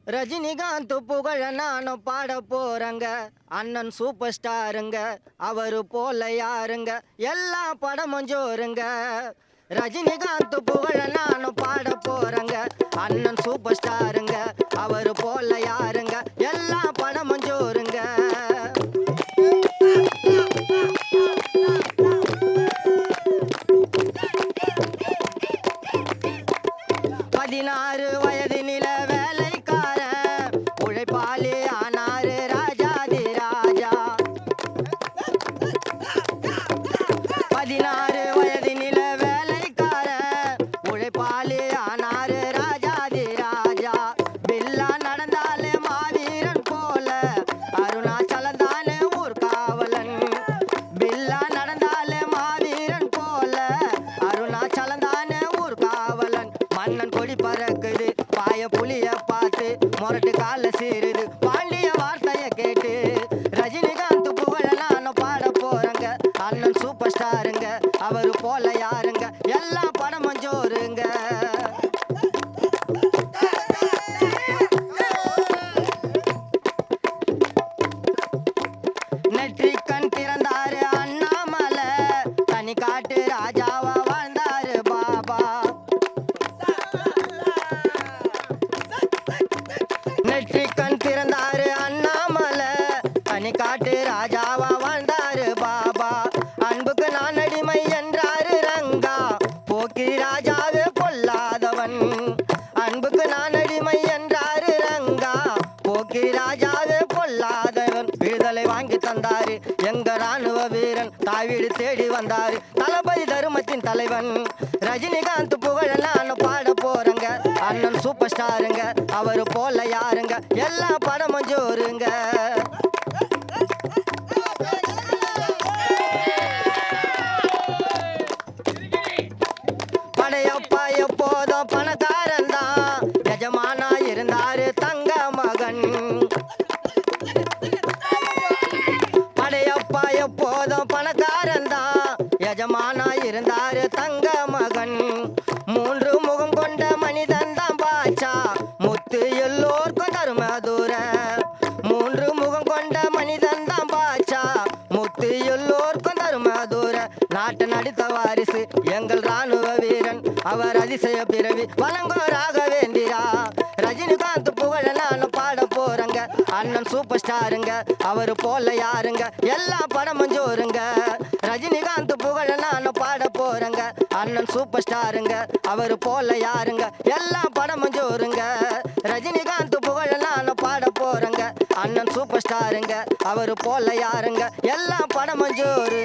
ரஜினிகாந்த் புகழ நானும் பாட போறங்க. அண்ணன் சூப்பர் ஸ்டாருங்க, அவரு போல யாருங்க, எல்லா படமும் ஜோருங்க. ரஜினிகாந்த் புகழ நானும் பாட போறங்க. அண்ணன் சூப்பர் ஸ்டாருங்க, அவரு போல யாருங்க, எல்லா படமும் ஜோருங்க. 16 வயதினில வேலைக்காரன், உழைப்பாளி ஆனாரு ராஜாதி ராஜா. 16 வயதினில வேலைக்காரன், உழைப்பாளி ஆனாரு ராஜாதி ராஜா. பில்லா நடந்தாலே மாவீரன் போல, அருணாச்சலம் தானே ஊர்காவலன். பில்லா நடந்தாலே மாவீரன் போல, அருணாச்சலம் தானே ஊர்காவலன். மன்னன் கொடி பறக்குது, பாய புலிய பார்த்து முரட்டு கால சீருது, பாண்டிய வார்த்தைய கேட்டு. ரஜினிகாந்த் புகழ நானும் பாட போறங்க. அண்ணன் சூப்பர் ஸ்டாருங்க, அவரு போல யாருங்க, எல்லா படமும் ஜோருங்க. நெற்றிக்கண் திறந்தாரு அண்ணாமலை, தனி காட்டு ராஜாவா வாழ்ந்தாரு பாபா. நெற்றிக்கண் திறந்தாரு அண்ணாமலை, தனி காட்டு ராஜாவா வாழ்ந்தாரு பாபா. அன்புக்கு நான் அடிமை என்றாரு ரங்கா, போக்கிரி ராஜாவே பொல்லாதவன். அன்புக்கு நான் அடிமை என்றாரு ரங்கா, போக்கிரி ராஜாவே பொல்லாதவன். விடுதலை வாங்கி தந்தாரு எங்க ராணுவ வீரன், தாவீடு தேடி வந்தாரு தளபதி தருமத்தின் தலைவன். ரஜினிகாந்த் புகழ நானும் பாட போறங்க. அண்ணன் சூப்பர் ஸ்டாருங்க, அவரு போல யாருங்க, எல்லா படமும் ஜோருங்க. படையப்பா எப்போதும் பணக்காரன் தான், எஜமானா இருந்தாரு தங்க மகன். படையப்பா எப்போதும் பணக்காரன் தான், எஜமானா இருந்தாரு தங்க மகன். 3 முகம் கொண்ட மனிதன் தான் பாச்சா, முத்து எல்லோர்க்கும் தருமதுர. 3 முகம் கொண்ட மனிதன் தான் பாச்சா, முத்து எல்லோர்க்கும் தருமதுர. நாட்டு நடித்த வாரிசு எங்கள் ராணுவ வீரன், அவர் அதிசய பிறவி வழங்கோ ராகவேந்திரா. ரஜினிகாந்த் புகழ நானும் பாட போறங்க. அண்ணன் சூப்பர் ஸ்டாருங்க, அவரு போல யாருங்க, எல்லா படமும் ஜோருங்க. ரஜினிகாந்த் புகழ நானும் பாட போறங்க. அண்ணன் சூப்பர் ஸ்டாருங்க, அவரு போல யாருங்க, எல்லா படமும் ஜோருங்க. ரஜினிகாந்த் புகழ நானும் பாட போறங்க. அண்ணன் சூப்பர் ஸ்டாருங்க, அவரு போல யாருங்க, எல்லா படமும் ஜோரு.